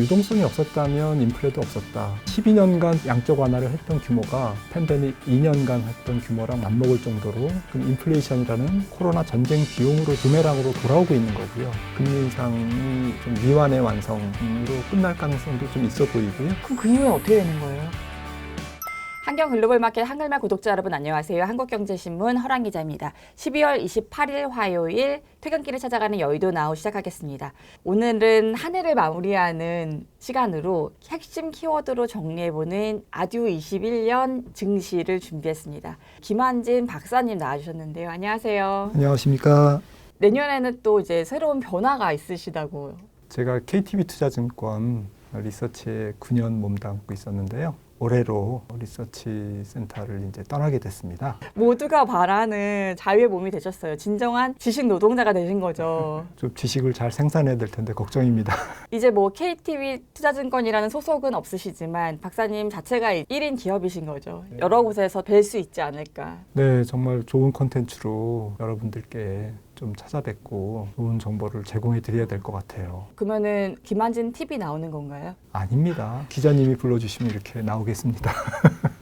유동성이 없었다면 인플레도 없었다. 12년간 양적 완화를 했던 규모가 팬데믹 2년간 했던 규모랑 맞먹을 정도로 그럼 인플레이션이라는 코로나 전쟁 비용으로 부메랑으로 돌아오고 있는 거고요. 금리 인상이 좀 미완의 완성으로 끝날 가능성도 좀 있어 보이고요. 그럼 그 이후에 어떻게 되는 거예요? 한경 글로벌 마켓 한글말 구독자 여러분 안녕하세요. 한국경제신문 허랑 기자입니다. 12월 28일 화요일 퇴근길을 찾아가는 여의도 나우 시작하겠습니다. 오늘은 한 해를 마무리하는 시간으로 핵심 키워드로 정리해보는 아듀 21년 증시를 준비했습니다. 김한진 박사님 나와주셨는데요. 안녕하세요. 안녕하십니까. 내년에는 또 이제 새로운 변화가 있으시다고. 제가 KTB투자증권 리서치에 9년 몸담고 있었는데요. 올해로 리서치 센터를 이제 떠나게 됐습니다. 모두가 바라는 자유의 몸이 되셨어요. 진정한 지식 노동자가 되신 거죠. 좀 지식을 잘 생산해야 될 텐데 걱정입니다. 이제 뭐 KTB 투자증권이라는 소속은 없으시지만 박사님 자체가 1인 기업이신 거죠. 여러 곳에서 뵐 수 있지 않을까. 네, 정말 좋은 콘텐츠로 여러분들께 좀 찾아뵙고 좋은 정보를 제공해 드려야 될 것 같아요. 그러면은 김한진 TV 나오는 건가요? 아닙니다. 기자님이 불러주시면 이렇게 나오겠습니다.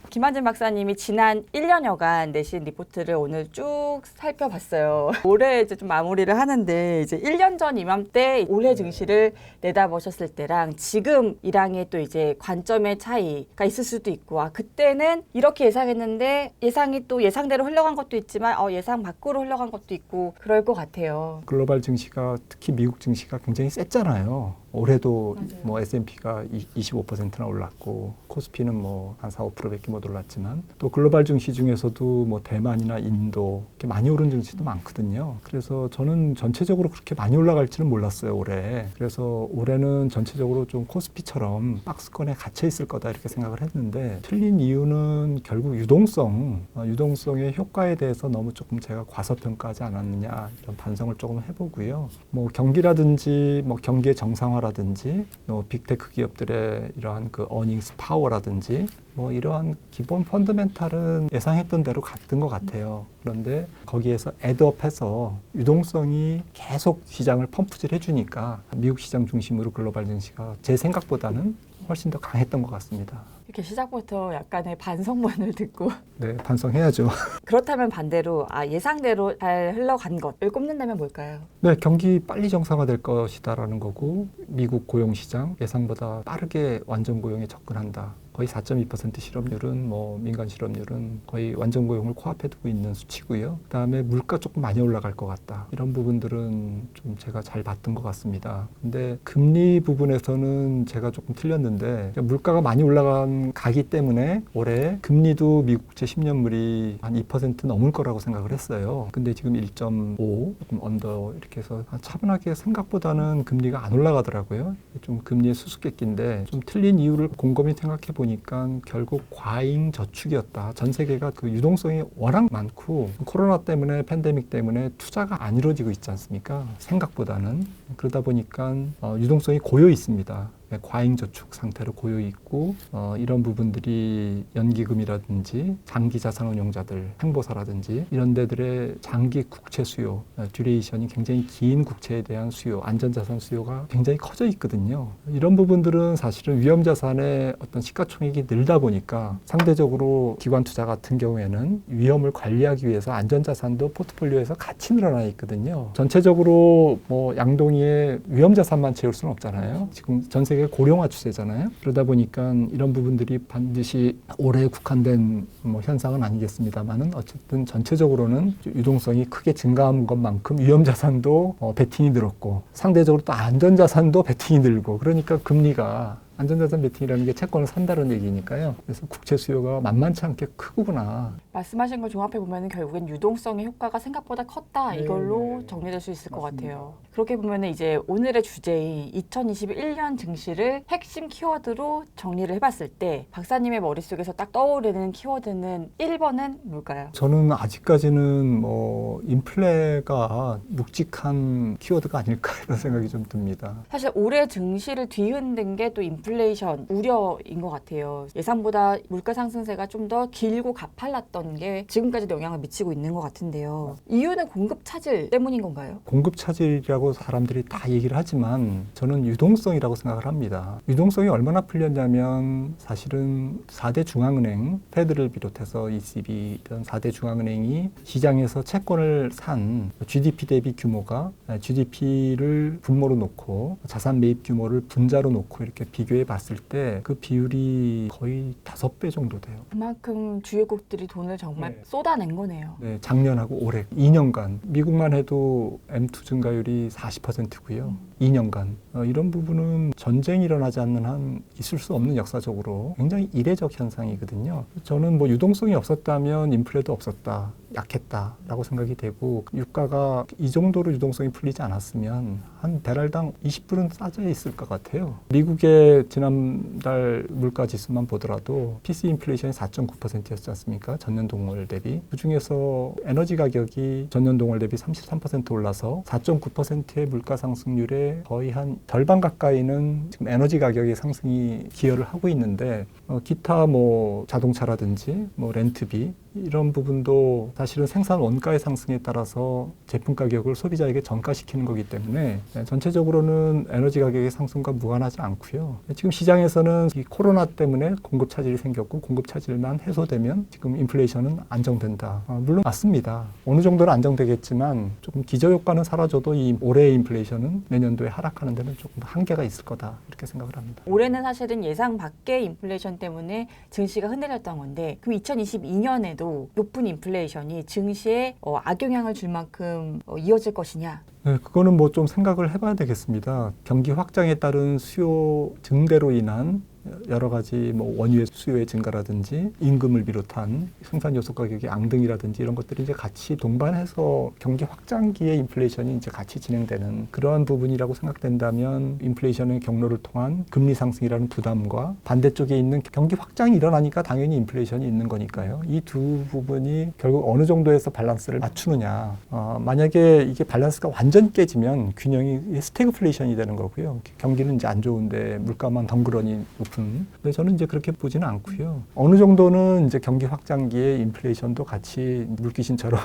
김한진 박사님이 지난 1년여간 내신 리포트를 오늘 쭉 살펴봤어요. 올해 이제 좀 마무리를 하는데 이제 1년 전 이맘때 올해 증시를 내다보셨을 때랑 지금이랑의 또 이제 관점의 차이가 있을 수도 있고, 그때는 이렇게 예상했는데 예상이 또 예상대로 흘러간 것도 있지만 예상 밖으로 흘러간 것도 있고 그럴 것 같아요. 글로벌 증시가 특히 미국 증시가 굉장히 셌잖아요. 올해도 맞아요. 뭐 S&P가 25%나 올랐고 코스피는 뭐 한 4, 5%밖에 못 올랐지만 또 글로벌 증시 중에서도 뭐 대만이나 인도 이렇게 많이 오른 증시도 많거든요. 그래서 저는 전체적으로 그렇게 많이 올라갈지는 몰랐어요, 올해. 그래서 올해는 전체적으로 좀 코스피처럼 박스권에 갇혀 있을 거다 이렇게 생각을 했는데 틀린 이유는 결국 유동성의 효과에 대해서 너무 조금 제가 과소평가하지 않았느냐 이런 반성을 조금 해보고요. 뭐 경기라든지 뭐 경기의 정상화라든지 빅테크 기업들의 이러한 그 어닝스 파워라든지 뭐 이러한 기본 펀더멘탈은 예상했던 대로 갔던 것 같아요. 그런데 거기에서 애드업해서 유동성이 계속 시장을 펌프질 해주니까 미국 시장 중심으로 글로벌 증시가 제 생각보다는 훨씬 더 강했던 것 같습니다. 이렇게 시작부터 약간의 반성문을 듣고 네, 반성해야죠. 그렇다면 반대로 예상대로 잘 흘러간 것을 꼽는다면 뭘까요? 네, 경기 빨리 정상화될 것이다라는 거고 미국 고용시장 예상보다 빠르게 완전 고용에 접근한다. 거의 4.2% 실업률은 뭐 민간 실업률은 거의 완전 고용을 코앞에 두고 있는 수치고요. 그다음에 물가 조금 많이 올라갈 것 같다. 이런 부분들은 좀 제가 잘 봤던 것 같습니다. 근데 금리 부분에서는 제가 조금 틀렸는데 물가가 많이 올라간 가기 때문에 올해 금리도 미국 국채 10년물이 한 2% 넘을 거라고 생각을 했어요. 근데 지금 1.5 조금 언더 이렇게 해서 차분하게 생각보다는 금리가 안 올라가더라고요. 좀 금리의 수수께끼인데 좀 틀린 이유를 곰곰이 생각해 보니까 결국 과잉 저축이었다. 전 세계가 그 유동성이 워낙 많고 코로나 때문에 팬데믹 때문에 투자가 안 이루어지고 있지 않습니까? 생각보다는. 그러다 보니까 유동성이 고여 있습니다. 과잉 저축 상태로 고여 있고 이런 부분들이 연기금이라든지 장기 자산 운용자들, 행보사라든지 이런 데들의 장기 국채 수요, 듀레이션이 굉장히 긴 국채에 대한 수요, 안전자산 수요가 굉장히 커져 있거든요. 이런 부분들은 사실은 위험자산의 어떤 시가총액이 늘다 보니까 상대적으로 기관 투자 같은 경우에는 위험을 관리하기 위해서 안전자산도 포트폴리오에서 같이 늘어나 있거든요. 전체적으로 뭐 양동이에 위험자산만 채울 수는 없잖아요. 지금 전 세계 고령화 추세잖아요. 그러다 보니까 이런 부분들이 반드시 올해 국한된 뭐 현상은 아니겠습니다만은 어쨌든 전체적으로는 유동성이 크게 증가한 것만큼 위험자산도 베팅이 늘었고 상대적으로 또 안전자산도 베팅이 늘고 그러니까 금리가 안전자산 베팅이라는 게 채권을 산다는 얘기니까요. 그래서 국채 수요가 만만치 않게 크구나. 말씀하신 걸 종합해 보면 결국엔 유동성의 효과가 생각보다 컸다. 이걸로 정리될 수 있을 것 같아요. 그렇게 보면 이제 오늘의 주제인 2021년 증시를 핵심 키워드로 정리를 해봤을 때 박사님의 머릿속에서 딱 떠오르는 키워드는 1번은 뭘까요? 저는 아직까지는 뭐 인플레가 묵직한 키워드가 아닐까 이런 생각이 좀 듭니다. 사실 올해 증시를 뒤흔든 게 또 인플레이션 우려인 것 같아요. 예상보다 물가 상승세가 좀 더 길고 가팔랐던 했던 게 지금까지도 영향을 미치고 있는 것 같은데요. 이유는 공급 차질 때문인 건가요? 공급 차질이라고 사람들이 다 얘기를 하지만 저는 유동성이라고 생각을 합니다. 유동성이 얼마나 풀렸냐면 사실은 4대 중앙은행, 페드를 비롯해서 ECB 이런 4대 중앙은행이 시장에서 채권을 산 GDP 대비 규모가 GDP를 분모로 놓고 자산 매입 규모를 분자로 놓고 이렇게 비교해 봤을 때 그 비율이 거의 5배 정도 돼요. 그만큼 주요국들이 돈을 정말 네. 쏟아낸 거네요. 네, 작년하고 올해 2년간 미국만 해도 M2 증가율이 40%고요. 2년간 이런 부분은 전쟁이 일어나지 않는 한 있을 수 없는 역사적으로 굉장히 이례적 현상이거든요. 저는 뭐 유동성이 없었다면 인플레도 없었다, 약했다라고 생각이 되고 유가가 이 정도로 유동성이 풀리지 않았으면 한 배럴당 20불은 싸져 있을 것 같아요. 미국의 지난달 물가 지수만 보더라도 PC 인플레이션이 4.9%였지 않습니까? 전년 동월 대비. 그중에서 에너지 가격이 전년 동월 대비 33% 올라서 4.9%의 물가 상승률에 거의 한 절반 가까이는 지금 에너지 가격의 상승이 기여를 하고 있는데 기타 뭐 자동차라든지 뭐 렌트비 이런 부분도 사실은 생산 원가의 상승에 따라서 제품 가격을 소비자에게 전가시키는 거기 때문에 전체적으로는 에너지 가격의 상승과 무관하지 않고요. 지금 시장에서는 이 코로나 때문에 공급 차질이 생겼고 공급 차질만 해소되면 지금 인플레이션은 안정된다. 물론 맞습니다. 어느 정도는 안정되겠지만 조금 기저효과는 사라져도 이 올해의 인플레이션은 내년도에 하락하는 데는 조금 한계가 있을 거다 이렇게 생각을 합니다. 올해는 사실은 예상 밖의 인플레이션 때문에 증시가 흔들렸던 건데 그럼 2022년에도 높은 인플레이션이 증시에 악영향을 줄 만큼 이어질 것이냐? 네, 그거는 뭐 좀 생각을 해봐야 되겠습니다. 경기 확장에 따른 수요 증대로 인한 여러 가지 뭐 원유의 수요의 증가라든지 임금을 비롯한 생산 요소 가격의 앙등이라든지 이런 것들이 이제 같이 동반해서 경기 확장기의 인플레이션이 이제 같이 진행되는 그러한 부분이라고 생각된다면 인플레이션의 경로를 통한 금리 상승이라는 부담과 반대쪽에 있는 경기 확장이 일어나니까 당연히 인플레이션이 있는 거니까요. 이 두 부분이 결국 어느 정도에서 밸런스를 맞추느냐. 만약에 이게 밸런스가 완전 깨지면 균형이 스태그플레이션이 되는 거고요. 경기는 이제 안 좋은데 물가만 덩그러니 근데 저는 이제 그렇게 보지는 않고요. 어느 정도는 이제 경기 확장기에 인플레이션도 같이 물귀신처럼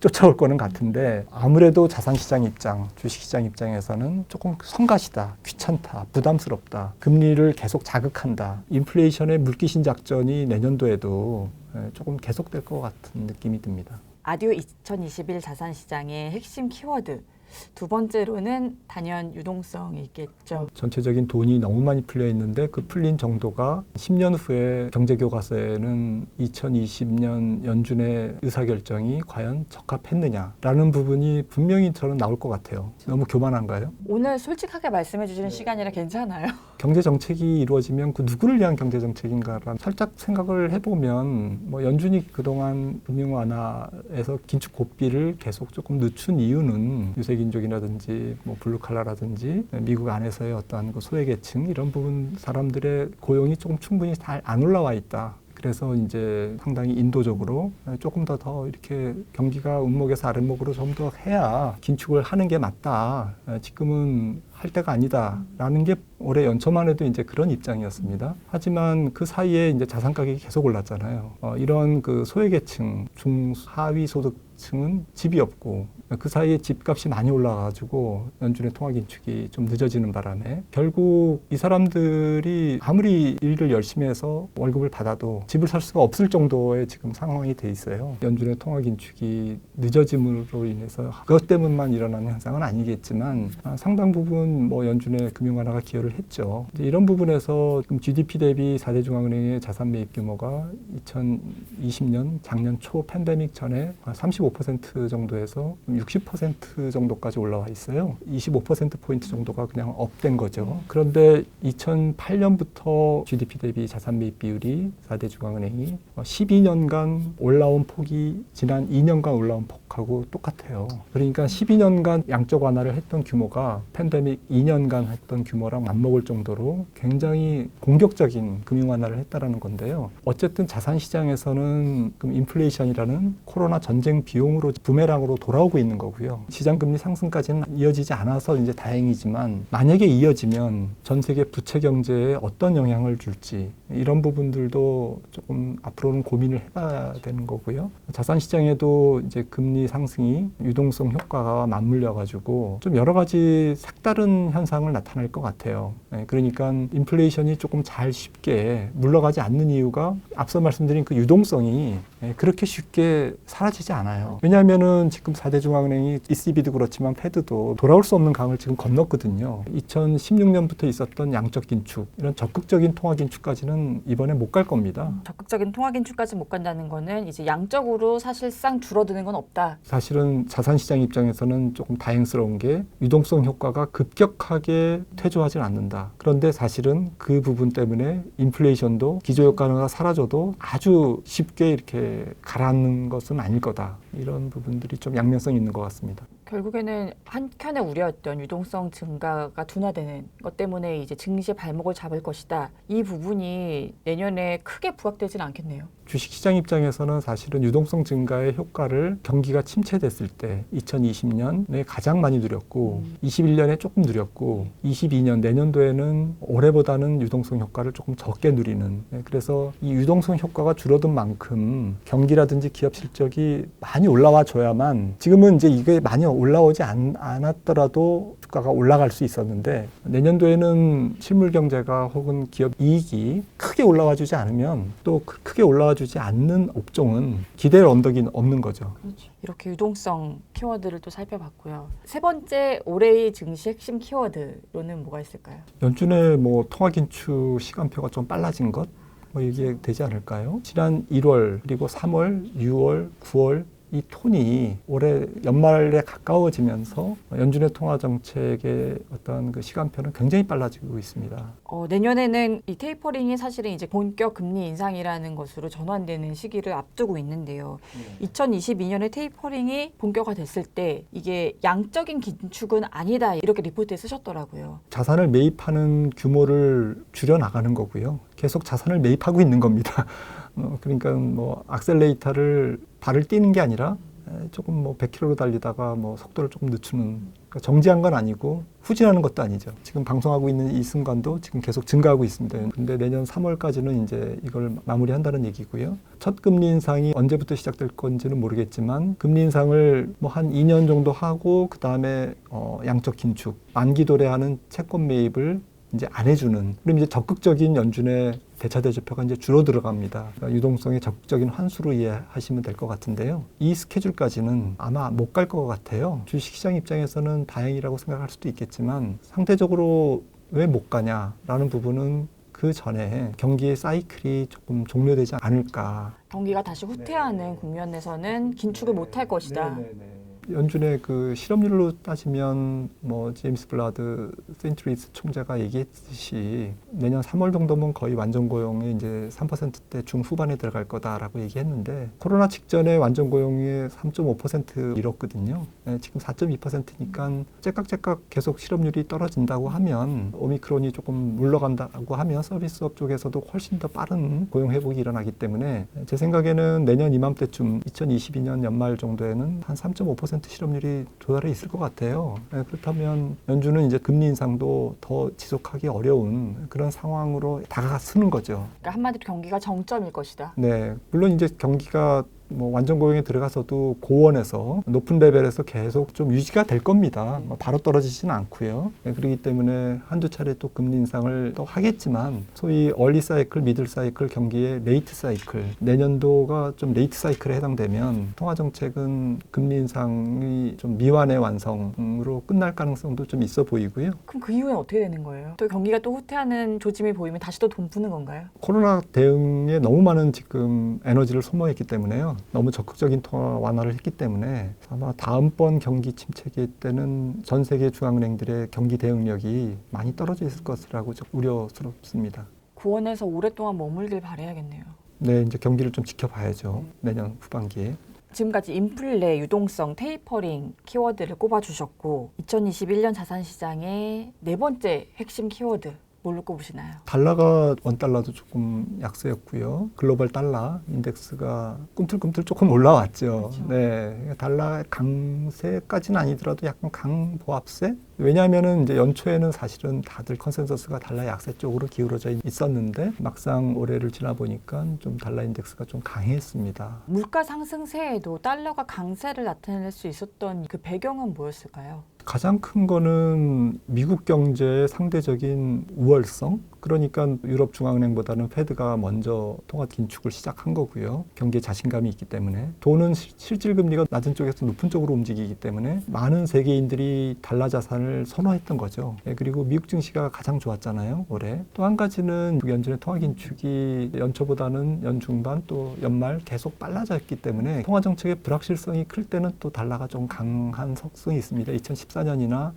쫓아올 거는 같은데 아무래도 자산시장 입장, 주식시장 입장에서는 조금 성가시다, 귀찮다, 부담스럽다, 금리를 계속 자극한다. 인플레이션의 물귀신 작전이 내년도에도 조금 계속될 것 같은 느낌이 듭니다. 아디오 2021 자산시장의 핵심 키워드 두 번째로는 단연 유동성이 있겠죠. 전체적인 돈이 너무 많이 풀려 있는데 그 풀린 정도가 10년 후에 경제교과서에는 2020년 연준의 의사결정이 과연 적합했느냐라는 부분이 분명히 저는 나올 것 같아요. 너무 교만한가요? 오늘 솔직하게 말씀해 주시는 시간이라 괜찮아요. 경제정책이 이루어지면 그 누구를 위한 경제정책인가라는 살짝 생각을 해보면 뭐 연준이 그동안 금융 완화에서 긴축 고삐를 계속 조금 늦춘 이유는 유색인종이라든지 뭐 블루칼라라든지 미국 안에서의 어떠한 그 소외계층 이런 부분 사람들의 고용이 조금 충분히 잘 안 올라와 있다. 그래서 이제 상당히 인도적으로 조금 더 이렇게 경기가 운목에서 아랫목으로 좀 더 해야 긴축을 하는 게 맞다. 지금은 할 때가 아니다라는 게 올해 연초만 해도 이제 그런 입장이었습니다. 하지만 그 사이에 이제 자산 가격이 계속 올랐잖아요. 이런 그 소외계층, 중하위 소득층은 집이 없고 그 사이에 집값이 많이 올라가지고 연준의 통화 긴축이 좀 늦어지는 바람에 결국 이 사람들이 아무리 일을 열심히 해서 월급을 받아도 집을 살 수가 없을 정도의 지금 상황이 돼 있어요. 연준의 통화 긴축이 늦어짐으로 인해서 그것 때문만 일어나는 현상은 아니겠지만 상당 부분 뭐 연준의 금융 완화가 기여를 했죠. 이제 이런 부분에서 지금 GDP 대비 4대 중앙은행의 자산 매입 규모가 2020년 작년 초 팬데믹 전에 35% 정도에서 60% 정도까지 올라와 있어요. 25%포인트 정도가 그냥 업된 거죠. 그런데 2008년부터 GDP 대비 자산 매입 비율이 4대 중앙은행이 12년간 올라온 폭이 지난 2년간 올라온 폭하고 똑같아요. 그러니까 12년간 양적 완화를 했던 규모가 팬데믹 2년간 했던 규모랑 맞먹을 정도로 굉장히 공격적인 금융 완화를 했다라는 건데요. 어쨌든 자산 시장에서는 인플레이션이라는 코로나 전쟁 비용으로 부메랑으로 돌아오고 있는 거고요. 시장 금리 상승까지는 이어지지 않아서 이제 다행이지만 만약에 이어지면 전 세계 부채 경제에 어떤 영향을 줄지 이런 부분들도 조금 앞으로는 고민을 해봐야 되는 거고요. 자산 시장에도 이제 금리 상승이 유동성 효과가 맞물려 가지고 좀 여러 가지 색다른 현상을 나타낼 것 같아요. 그러니까 인플레이션이 조금 잘 쉽게 물러가지 않는 이유가 앞서 말씀드린 그 유동성이 그렇게 쉽게 사라지지 않아요. 왜냐하면은 지금 4대 중앙은행이 ECB도 그렇지만 패드도 돌아올 수 없는 강을 지금 건넜거든요. 2016년부터 있었던 양적 긴축, 이런 적극적인 통화 긴축까지는 이번에 못 갈 겁니다. 적극적인 통화 긴축까지 못 간다는 거는 이제 양적으로 사실상 줄어드는 건 없다. 사실은 자산시장 입장에서는 조금 다행스러운 게 유동성 효과가 급격하게 퇴조하지 않는다. 그런데 사실은 그 부분 때문에 인플레이션도 기저효과가 사라져도 아주 쉽게 이렇게 가라앉는 것은 아닐 거다. 이런 부분들이 좀 양면성이 있는 것 같습니다. 결국에는 한켠에 우려했던 유동성 증가가 둔화되는 것 때문에 이제 증시의 발목을 잡을 것이다. 이 부분이 내년에 크게 부각되지는 않겠네요. 주식시장 입장에서는 사실은 유동성 증가의 효과를 경기가 침체됐을 때 2020년에 가장 많이 누렸고 21년에 조금 누렸고 22년 내년도에는 올해보다는 유동성 효과를 조금 적게 누리는, 그래서 이 유동성 효과가 줄어든 만큼 경기라든지 기업 실적이 많이 올라와 줘야만, 지금은 이제 이게 많이 올라오지 않았더라도 주가가 올라갈 수 있었는데 내년도에는 실물 경제가 혹은 기업 이익이 크게 올라와 주지 않으면 또 크게 올라와 주지 않는 업종은 기대할 언덕이 없는 거죠. 그렇죠. 이렇게 유동성 키워드를 또 살펴봤고요. 세 번째 올해의 증시 핵심 키워드로는 뭐가 있을까요? 연준의 뭐 통화 긴축 시간표가 좀 빨라진 것, 뭐 이게 되지 않을까요? 지난 1월 그리고 3월, 6월, 9월 이 톤이 올해 연말에 가까워지면서 연준의 통화 정책의 어떤 그 시간표는 굉장히 빨라지고 있습니다. 내년에는 이 테이퍼링이 사실은 이제 본격 금리 인상이라는 것으로 전환되는 시기를 앞두고 있는데요. 2022년에 테이퍼링이 본격화됐을 때 이게 양적인 긴축은 아니다, 이렇게 리포트에 쓰셨더라고요. 자산을 매입하는 규모를 줄여 나가는 거고요. 계속 자산을 매입하고 있는 겁니다. 그러니까 뭐 악셀레이터를 발을 띄는 게 아니라 조금 뭐 100km로 달리다가 뭐 속도를 조금 늦추는, 그러니까 정지한 건 아니고 후진하는 것도 아니죠. 지금 방송하고 있는 이 순간도 지금 계속 증가하고 있습니다. 근데 내년 3월까지는 이제 이걸 마무리한다는 얘기고요. 첫 금리 인상이 언제부터 시작될 건지는 모르겠지만 금리 인상을 뭐 한 2년 정도 하고 그 다음에 양적 긴축, 만기 도래하는 채권 매입을 이제 안 해주는, 그럼 이제 적극적인 연준의 대차 대조표가 이제 줄어들어갑니다. 그러니까 유동성의 적극적인 환수로 이해하시면 될 것 같은데요. 이 스케줄까지는 아마 못 갈 것 같아요. 주식시장 입장에서는 다행이라고 생각할 수도 있겠지만 상대적으로 왜 못 가냐라는 부분은 그 전에 경기의 사이클이 조금 종료되지 않을까. 경기가 다시 후퇴하는 국면에서는 긴축을 못할 것이다. 연준의 그 실업률로 따지면 뭐 제임스 블라드 센트리스 총재가 얘기했듯이 내년 3월 정도면 거의 완전 고용이 이제 3%대 중후반에 들어갈 거다라고 얘기했는데 코로나 직전에 완전 고용이 3.5% 이뤘거든요. 지금 4.2%니까 째깍째깍 계속 실업률이 떨어진다고 하면, 오미크론이 조금 물러간다고 하면 서비스업 쪽에서도 훨씬 더 빠른 고용 회복이 일어나기 때문에 제 생각에는 내년 이맘때쯤 2022년 연말 정도에는 한 3.5% 실업률이 도달해 있을 것 같아요. 그렇다면 연준은 이제 금리 인상도 더 지속하기 어려운 그런 상황으로 다가서는 거죠. 그러니까 한마디로 경기가 정점일 것이다. 네, 물론 이제 경기가 뭐 완전 고용에 들어가서도 고원에서 높은 레벨에서 계속 좀 유지가 될 겁니다. 바로 떨어지지는 않고요. 그렇기 때문에 한두 차례 또 금리 인상을 또 하겠지만 소위 얼리 사이클, 미들 사이클 경기의 레이트 사이클, 내년도가 좀 레이트 사이클에 해당되면 통화 정책은 금리 인상이 좀 미완의 완성으로 끝날 가능성도 좀 있어 보이고요. 그럼 그 이후엔 어떻게 되는 거예요? 또 경기가 또 후퇴하는 조짐이 보이면 다시 또 돈 푸는 건가요? 코로나 대응에 너무 많은 지금 에너지를 소모했기 때문에요. 너무 적극적인 통화 완화를 했기 때문에 아마 다음번 경기 침체기 때는 전 세계 중앙은행들의 경기 대응력이 많이 떨어져 있을 것이라고 좀 우려스럽습니다. 고원에서 오랫동안 머물길 바라야겠네요. 네, 이제 경기를 좀 지켜봐야죠. 내년 후반기에. 지금까지 인플레, 유동성, 테이퍼링 키워드를 꼽아주셨고 2021년 자산시장의 네 번째 핵심 키워드 뭘로 꼽으시나요? 달러가 원달러도 조금 약세였고요. 글로벌 달러 인덱스가 꿈틀꿈틀 조금 올라왔죠. 그렇죠. 네, 달러 강세까지는 아니더라도 약간 강보합세 이 왜냐하면은 이제 연초에는 사실은 다들 컨센서스가 달러 약세 쪽으로 기울어져 있었는데 막상 올해를 지나 보니까 좀 달러 인덱스가 좀 강했습니다. 물가 상승세에도 달러가 강세를 나타낼 수 있었던 그 배경은 뭐였을까요? 가장 큰 거는 미국 경제의 상대적인 우월성. 그러니까 유럽 중앙은행보다는 페드가 먼저 통화 긴축을 시작한 거고요. 경기에 자신감이 있기 때문에. 돈은 실질 금리가 낮은 쪽에서 높은 쪽으로 움직이기 때문에 많은 세계인들이 달러 자산을 선호했던 거죠. 그리고 미국 증시가 가장 좋았잖아요, 올해. 또 한 가지는 연준의 통화 긴축이 연초보다는 연중반 또 연말 계속 빨라졌기 때문에 통화 정책의 불확실성이 클 때는 또 달러가 좀 강한 속성이 있습니다. 2014년이나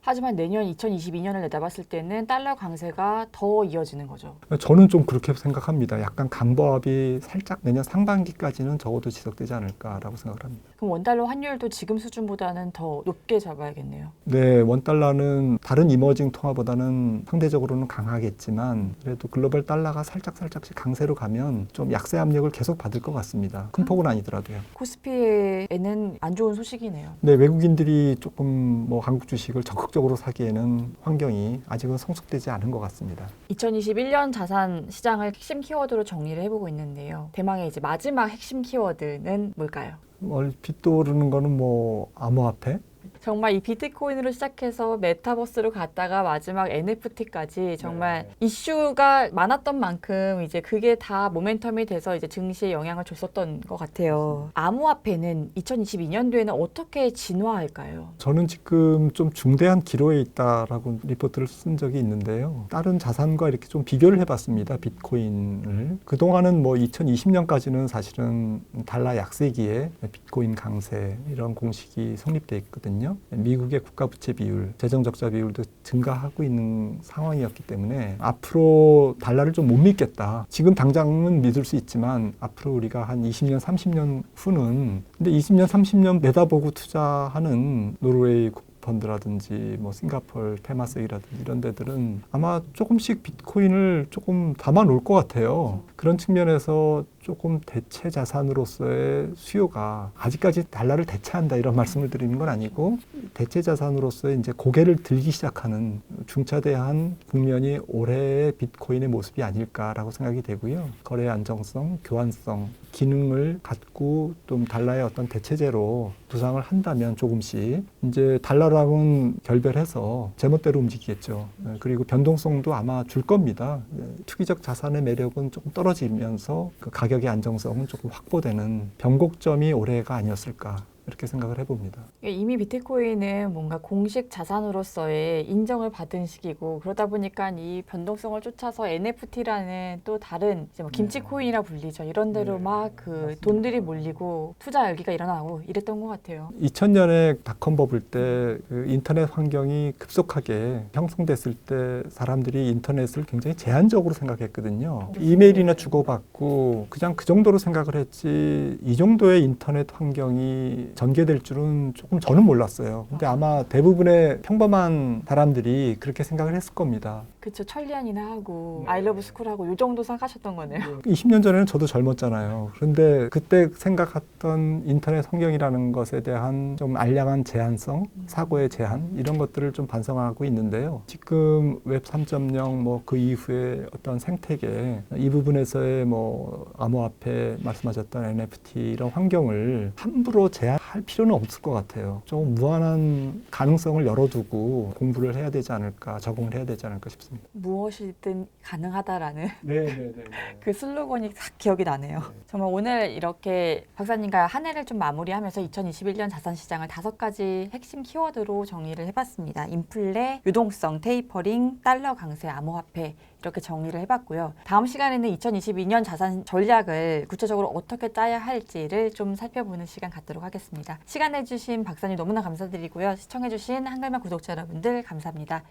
하지만 내년 2022년을 내다봤을 때는 달러 강세가 더 이어지는 거죠. 저는 좀 그렇게 생각합니다. 약간 간보합이 살짝 내년 상반기까지는 적어도 지속되지 않을까라고 생각을 합니다. 그럼 원달러 환율도 지금 수준보다는 더 높게 잡아야겠네요. 네, 원달러는 다른 이머징 통화보다는 상대적으로는 강하겠지만 그래도 글로벌 달러가 살짝씩 강세로 가면 좀 약세 압력을 계속 받을 것 같습니다. 큰 폭은 아니더라도요. 코스피에는 안 좋은 소식이네요. 네, 외국인들이 조금 뭐 한국 주식을 적극적으로 사기에는 환경이 아직은 성숙되지 않은 것 같습니다. 2021년 자산 시장을 핵심 키워드로 정리를 해보고 있는데요. 대망의 이제 마지막 핵심 키워드는 뭘까요? 얼핏 떠오르는 거는 뭐 암호화폐? 정말 이 비트코인으로 시작해서 메타버스로 갔다가 마지막 NFT까지 정말 이슈가 많았던 만큼 이제 그게 다 모멘텀이 돼서 이제 증시에 영향을 줬었던 것 같아요. 암호화폐는 2022년도에는 어떻게 진화할까요? 저는 지금 좀 중대한 기로에 있다라고 리포트를 쓴 적이 있는데요. 다른 자산과 이렇게 좀 비교를 해봤습니다. 비트코인을. 그동안은 뭐 2020년까지는 사실은 달러 약세기에 비트코인 강세 이런 공식이 성립돼 있거든요. 미국의 국가부채 비율, 재정적자 비율도 증가하고 있는 상황이었기 때문에 앞으로 달러를 좀 못 믿겠다. 지금 당장은 믿을 수 있지만 앞으로 우리가 한 20년, 30년 후는 근데 20년, 30년 내다보고 투자하는 노르웨이 펀드라든지 뭐 싱가포르 테마섹이라든지 이런 데들은 아마 조금씩 비트코인을 조금 담아 놓을 것 같아요. 그런 측면에서 조금 대체 자산으로서의 수요가 아직까지 달러를 대체한다 이런 말씀을 드리는 건 아니고 대체 자산으로서의 이제 고개를 들기 시작하는 중차대한 국면이 올해의 비트코인의 모습이 아닐까라고 생각이 되고요. 거래의 안정성, 교환성, 기능을 갖고 좀 달러의 어떤 대체제로 부상을 한다면 조금씩 이제 달러랑은 결별해서 제멋대로 움직이겠죠. 그리고 변동성도 아마 줄 겁니다. 투기적 자산의 매력은 조금 떨어지면서 그 가격의 안정성은 조금 확보되는 변곡점이 올해가 아니었을까. 이렇게 생각을 해봅니다. 이미 비트코인은 뭔가 공식 자산으로서의 인정을 받은 시기고 그러다 보니까 이 변동성을 쫓아서 NFT라는 또 다른 이제 뭐 김치코인이라 불리죠. 이런 데로 막 그 돈들이 몰리고 투자 열기가 일어나고 이랬던 것 같아요. 2000년에 닷컴 버블 때 그 인터넷 환경이 급속하게 형성됐을 때 사람들이 인터넷을 굉장히 제한적으로 생각했거든요. 이메일이나 주고받고 그냥 그 정도로 생각을 했지 이 정도의 인터넷 환경이 전개될 줄은 조금 저는 몰랐어요. 근데 아마 대부분의 평범한 사람들이 그렇게 생각을 했을 겁니다. 그쵸. 천리안이나 하고 아이러브 스쿨하고 요 정도 생각하셨던 거네요. 20년 전에는 저도 젊었잖아요. 그런데 그때 생각했던 인터넷 환경이라는 것에 대한 좀 알량한 제한성, 사고의 제한 이런 것들을 좀 반성하고 있는데요. 지금 웹 3.0 뭐 그 이후에 어떤 생태계 이 부분에서의 뭐 암호화폐 말씀하셨던 NFT 이런 환경을 함부로 제한할 필요는 없을 것 같아요. 좀 무한한 가능성을 열어두고 공부를 해야 되지 않을까, 적응을 해야 되지 않을까 싶습니다. 무엇이든 가능하다라는 네. 그 슬로건이 딱 기억이 나네요. 정말 오늘 이렇게 박사님과 한 해를 좀 마무리하면서 2021년 자산시장을 5가지 핵심 키워드로 정리를 해봤습니다. 인플레, 유동성, 테이퍼링, 달러 강세, 암호화폐 이렇게 정리를 해봤고요. 다음 시간에는 2022년 자산 전략을 구체적으로 어떻게 짜야 할지를 좀 살펴보는 시간 갖도록 하겠습니다. 시간 내주신 박사님 너무나 감사드리고요. 시청해주신 한글만 구독자 여러분들 감사합니다.